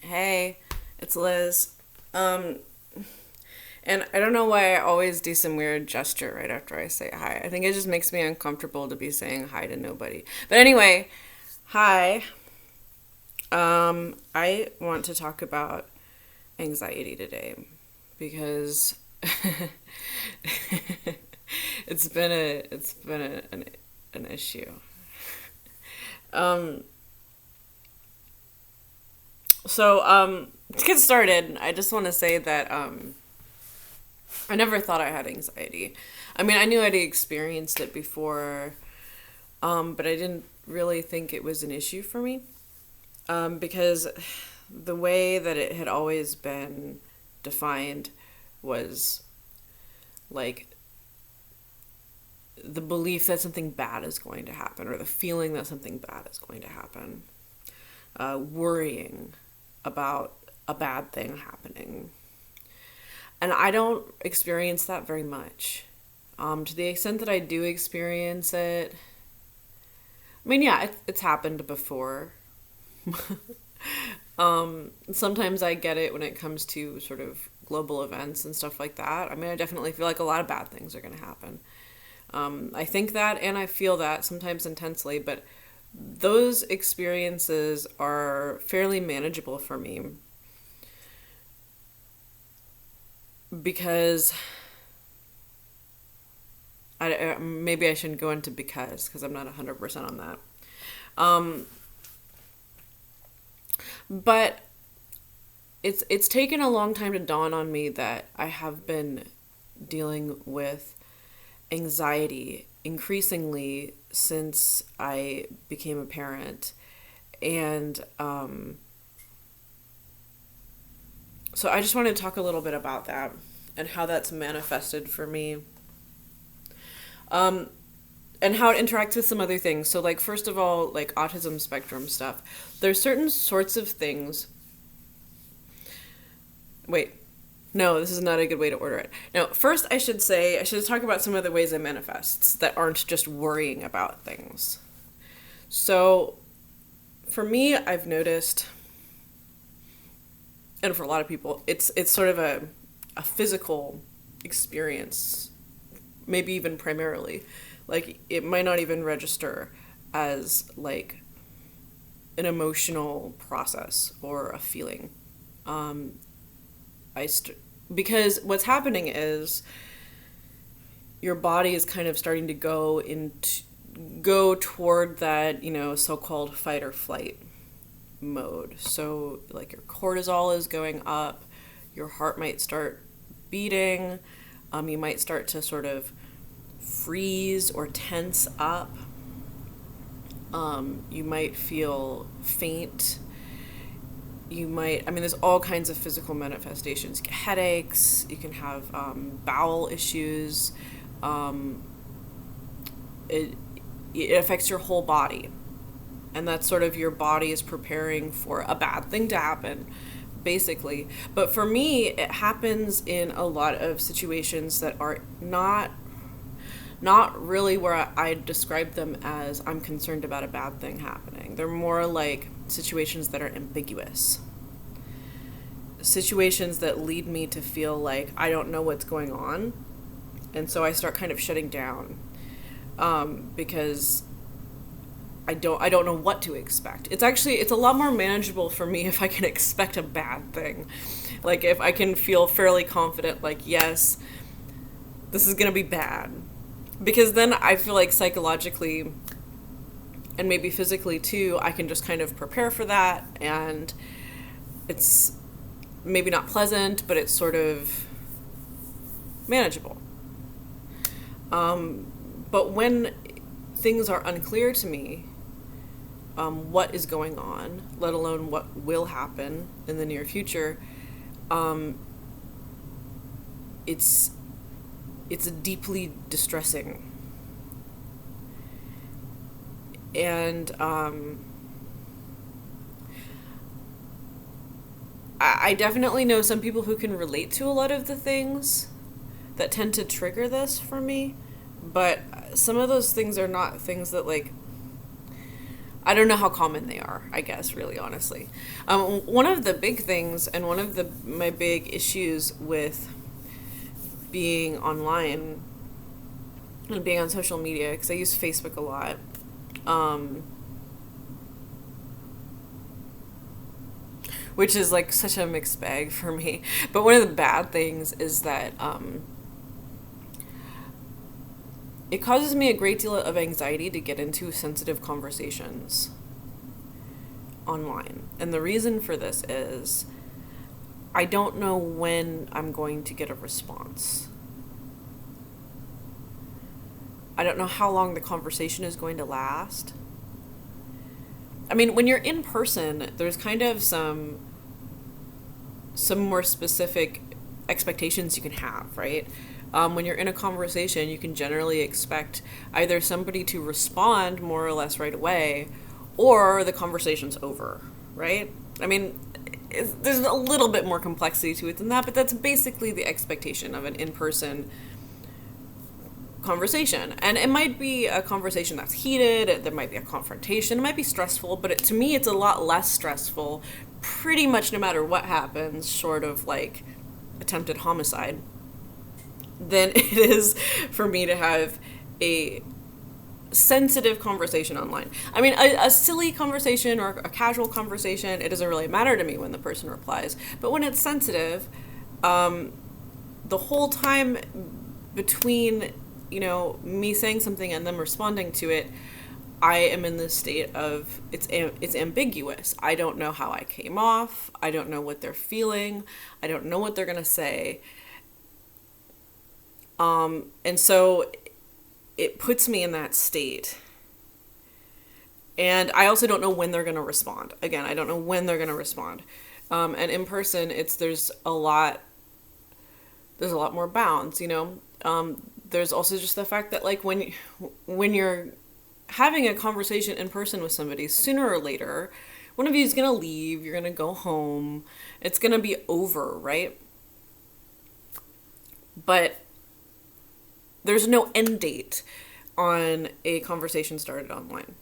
Hey, it's Liz. Um, and I don't know why I always do some weird gesture right after I say hi. I think it just makes me uncomfortable to be saying hi to nobody. But anyway, hi. I want to talk about anxiety today because it's been an issue. Um, to get started, I just want to say that I never thought I had anxiety. I mean, I knew I'd experienced it before, but I didn't really think it was an issue for me because the way that it had always been defined was like the belief that something bad is going to happen or the feeling that something bad is going to happen, worrying about a bad thing happening. And I don't experience that very much. To the extent that I do experience it, I mean, yeah, it's happened before. Sometimes I get it when it comes to sort of global events and stuff like that. I mean, I definitely feel like a lot of bad things are going to happen. I think that and I feel that sometimes intensely, but those experiences are fairly manageable for me because maybe I shouldn't go into because I'm not 100% on that. Um, but it's taken a long time to dawn on me that I have been dealing with anxiety increasingly since I became a parent. And so I just wanted to talk a little bit about that and how that's manifested for me. Um, and how it interacts with some other things. So, like, first of all, like autism spectrum stuff. There's certain sorts of things. Wait, no, this is not a good way to order it. No, first I should talk about some of the ways it manifests that aren't just worrying about things. So, for me, I've noticed, and for a lot of people, it's sort of a physical experience, maybe even primarily. Like, it might not even register as like an emotional process or a feeling. Um, I st- because what's happening is your body is kind of starting to go toward that, so-called fight or flight mode. So like your cortisol is going up, your heart might start beating, you might start to sort of freeze or tense up. You might feel faint. There's all kinds of physical manifestations. You get headaches, you can have bowel issues. Um, it, it affects your whole body. And that's sort of your body is preparing for a bad thing to happen, basically. But for me, it happens in a lot of situations that are not really where I describe them as I'm concerned about a bad thing happening. They're more like situations that are ambiguous. Situations that lead me to feel like I don't know what's going on. And so I start kind of shutting down because I don't know what to expect. It's a lot more manageable for me if I can expect a bad thing. Like if I can feel fairly confident like yes, this is going to be bad. Because then I feel like psychologically and maybe physically too, I can just kind of prepare for that, and it's maybe not pleasant, but it's sort of manageable. But when things are unclear to me, what is going on, let alone what will happen in the near future, um, it's it's deeply distressing. And I definitely know some people who can relate to a lot of the things that tend to trigger this for me, but some of those things are not things that like I don't know how common they are, I guess, really honestly. One of the big things and one of my big issues with being online and being on social media, because I use Facebook a lot, um, which is like such a mixed bag for me. But one of the bad things is that it causes me a great deal of anxiety to get into sensitive conversations online. And the reason for this is I don't know when I'm going to get a response. I don't know how long the conversation is going to last. I mean, when you're in person, there's kind of some more specific expectations you can have, right? When you're in a conversation, you can generally expect either somebody to respond more or less right away, or the conversation's over, right? I mean, there's a little bit more complexity to it than that, but that's basically the expectation of an in-person conversation. And it might be a conversation that's heated, there might be a confrontation, it might be stressful, but to me it's a lot less stressful pretty much no matter what happens, short of like attempted homicide, than it is for me to have a sensitive conversation online. I mean, a silly conversation or a casual conversation, it doesn't really matter to me when the person replies. But when it's sensitive, the whole time between, me saying something and them responding to it, I am in this state of it's ambiguous. I don't know how I came off. I don't know what they're feeling. I don't know what they're gonna say. And so it puts me in that state. And I also don't know when they're gonna respond. Again, I don't know when they're gonna respond. And in person, there's a lot more bounds. There's also just the fact that like when you're having a conversation in person with somebody, sooner or later, one of you is gonna leave, you're gonna go home, it's gonna be over, right? But there's no end date on a conversation started online.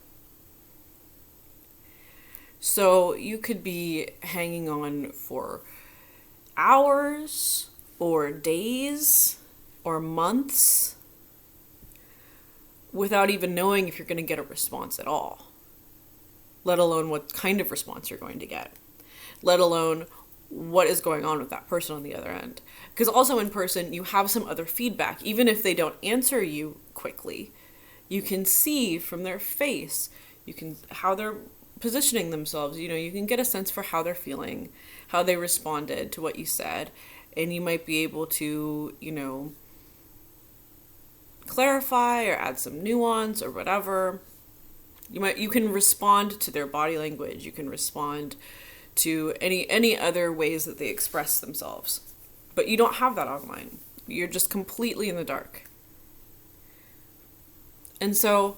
So you could be hanging on for hours or days or months without even knowing if you're going to get a response at all, let alone what kind of response you're going to get, let alone what is going on with that person on the other end. Because also in person, you have some other feedback. Even if they don't answer you quickly, you can see from their face, how they're positioning themselves. You can get a sense for how they're feeling, how they responded to what you said, and you might be able to, clarify or add some nuance or whatever. You can respond to their body language. You can respond to any other ways that they express themselves. But you don't have that online. You're just completely in the dark. And so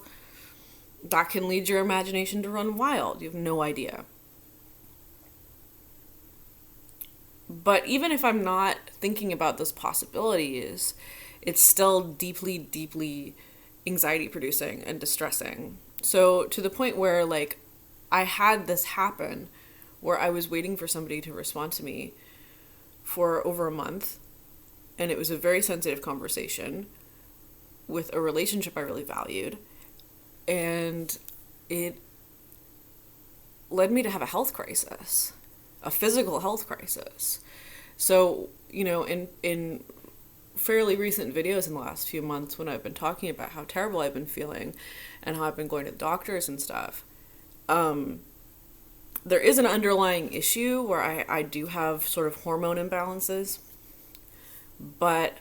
that can lead your imagination to run wild. You have no idea. But even if I'm not thinking about those possibilities, it's still deeply, deeply anxiety producing and distressing. So to the point where like I had this happen where I was waiting for somebody to respond to me for over a month, and it was a very sensitive conversation with a relationship I really valued, and it led me to have a health crisis, a physical health crisis. So, in fairly recent videos in the last few months when I've been talking about how terrible I've been feeling and how I've been going to the doctors and stuff, there is an underlying issue where I do have sort of hormone imbalances, but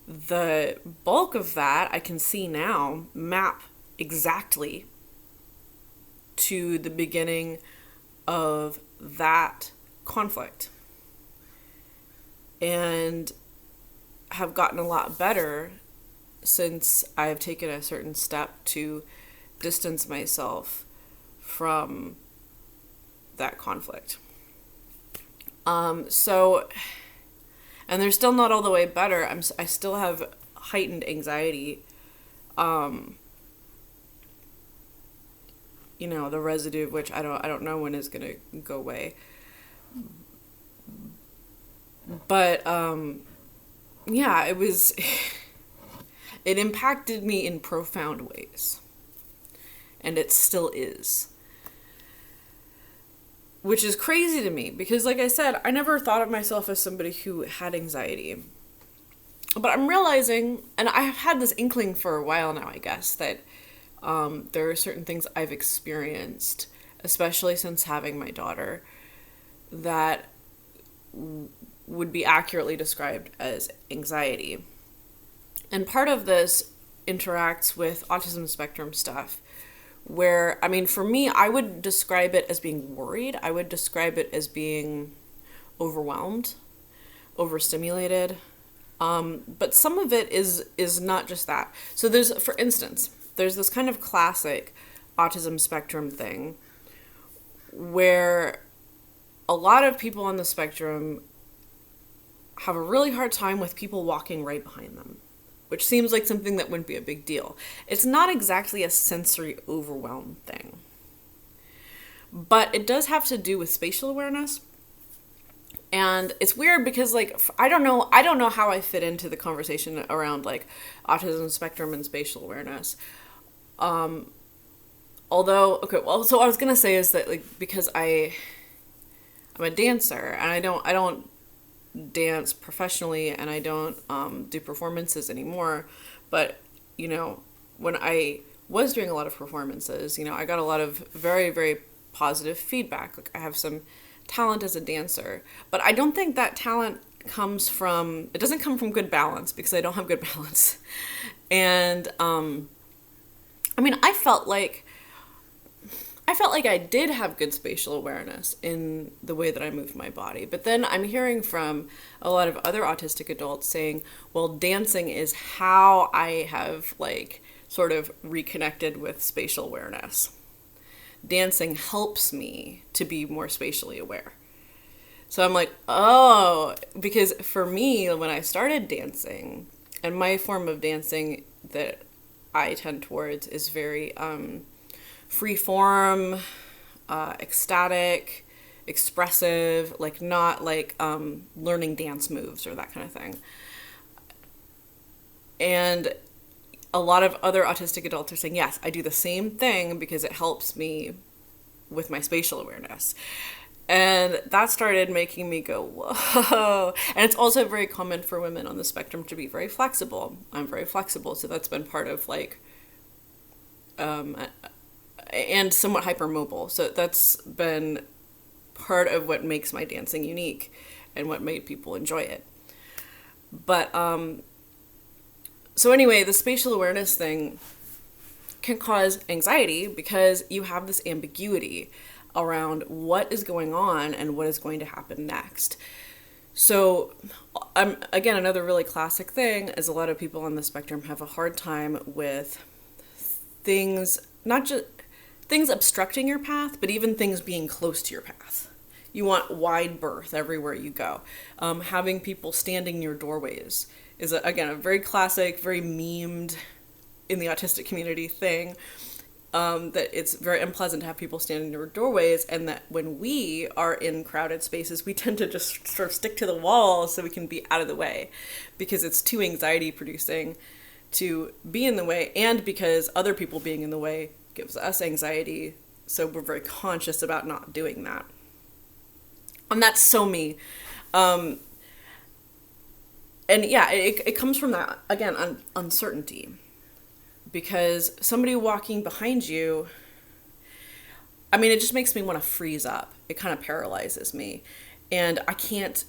the bulk of that I can see now map exactly to the beginning of that conflict, and have gotten a lot better since I've taken a certain step to distance myself from that conflict. So, and they're still not all the way better. I still have heightened anxiety. the residue of which I don't know when is going to go away. But yeah, it impacted me in profound ways. And it still is. Which is crazy to me because, like I said, I never thought of myself as somebody who had anxiety. But I'm realizing, and I have had this inkling for a while now, I guess, that there are certain things I've experienced, especially since having my daughter, that would be accurately described as anxiety. And part of this interacts with autism spectrum stuff, where, I mean, for me, I would describe it as being worried. I would describe it as being overwhelmed, overstimulated. But some of it is not just that. So for instance, there's this kind of classic autism spectrum thing where a lot of people on the spectrum have a really hard time with people walking right behind them, which seems like something that wouldn't be a big deal. It's not exactly a sensory overwhelm thing, but it does have to do with spatial awareness. And it's weird because, like, I don't know how I fit into the conversation around, like, autism spectrum and spatial awareness. Although, okay, well, so what I was gonna say is that, like, because I'm a dancer and I don't dance professionally and I don't do performances anymore, but when I was doing a lot of performances, I got a lot of very, very positive feedback. Like, I have some talent as a dancer, but I don't think that talent it doesn't come from good balance, because I don't have good balance. And I mean, I felt like I did have good spatial awareness in the way that I moved my body. But then I'm hearing from a lot of other autistic adults saying, well, dancing is how I have, like, sort of reconnected with spatial awareness. Dancing helps me to be more spatially aware. So I'm like, oh, because for me, when I started dancing, and my form of dancing that I tend towards is very free form, ecstatic, expressive, like not like learning dance moves or that kind of thing. And a lot of other autistic adults are saying, yes, I do the same thing because it helps me with my spatial awareness. And that started making me go, whoa. And it's also very common for women on the spectrum to be very flexible. I'm very flexible, so that's been part of, like, and somewhat hypermobile. So that's been part of what makes my dancing unique and what made people enjoy it. But, so anyway, the spatial awareness thing can cause anxiety because you have this ambiguity around what is going on and what is going to happen next. So, again, another really classic thing is a lot of people on the spectrum have a hard time with things, not just things obstructing your path, but even things being close to your path. You want wide berth everywhere you go. Having people standing near doorways is, again, a very classic, very memed in the autistic community thing. That it's very unpleasant to have people standing near doorways, and that when we are in crowded spaces, we tend to just sort of stick to the wall so we can be out of the way, because it's too anxiety producing to be in the way, and because other people being in the way gives us anxiety, so we're very conscious about not doing that. And that's so me. And yeah, it comes from that, again, uncertainty. Because somebody walking behind you, I mean, it just makes me want to freeze up. It kind of paralyzes me. And I can't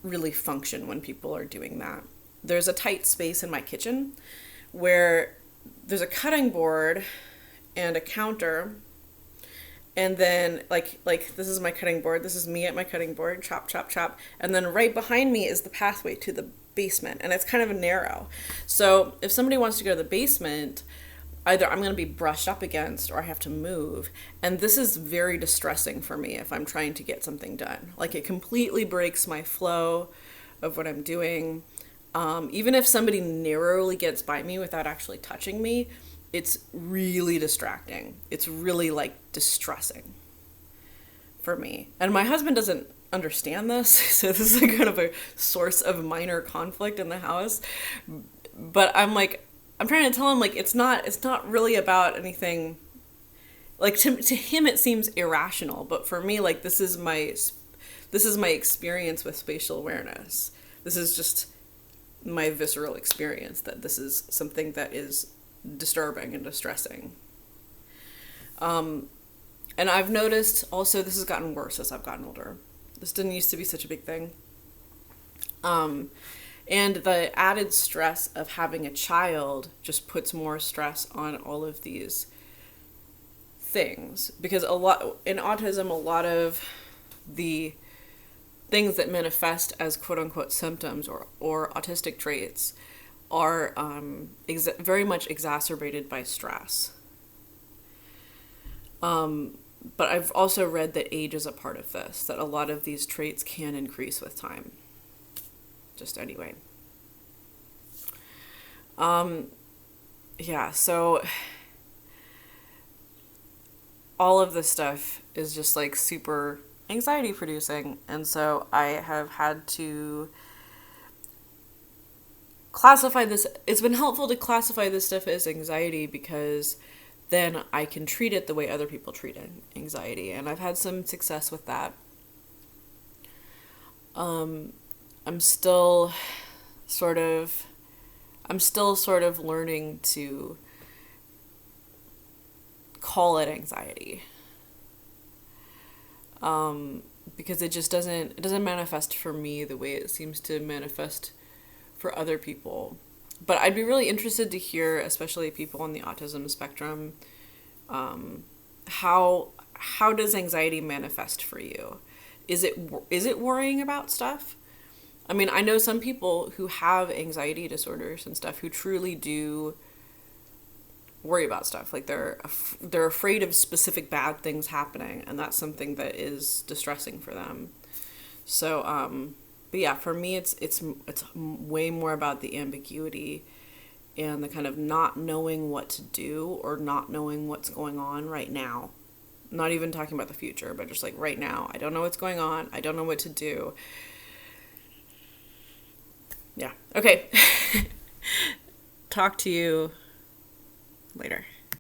really function when people are doing that. There's a tight space in my kitchen where there's a cutting board and a counter. And then, like this is my cutting board. This is me at my cutting board. Chop, chop, chop. And then right behind me is the pathway to the basement, and it's kind of narrow. So if somebody wants to go to the basement, either I'm going to be brushed up against or I have to move. And this is very distressing for me if I'm trying to get something done. Like, it completely breaks my flow of what I'm doing. Even if somebody narrowly gets by me without actually touching me, it's really distracting. It's really like distressing for me. And my husband doesn't understand this, so this is like kind of a source of minor conflict in the house. But I'm trying to tell him like it's not really about anything. Like to him it seems irrational, but for me like this is my experience with spatial awareness. This is just my visceral experience that this is something that is disturbing and distressing. And I've noticed also this has gotten worse as I've gotten older. This didn't used to be such a big thing. And the added stress of having a child just puts more stress on all of these things. Because in autism, a lot of the things that manifest as quote unquote symptoms or autistic traits are very much exacerbated by stress. But I've also read that age is a part of this, that a lot of these traits can increase with time. Just anyway. Yeah, so all of this stuff is just like super anxiety producing. And so I have had to classify this. It's been helpful to classify this stuff as anxiety because then I can treat it the way other people treat anxiety. And I've had some success with that. I'm still sort of learning to call it anxiety. Because it doesn't manifest for me the way it seems to manifest for other people. But I'd be really interested to hear, especially people on the autism spectrum, how does anxiety manifest for you? Is it worrying about stuff? I mean, I know some people who have anxiety disorders and stuff who truly do worry about stuff. Like they're afraid of specific bad things happening, and that's something that is distressing for them. So, but yeah, for me, it's way more about the ambiguity and the kind of not knowing what to do or not knowing what's going on right now. Not even talking about the future, but just like right now. I don't know what's going on. I don't know what to do. Yeah. Okay. Talk to you later.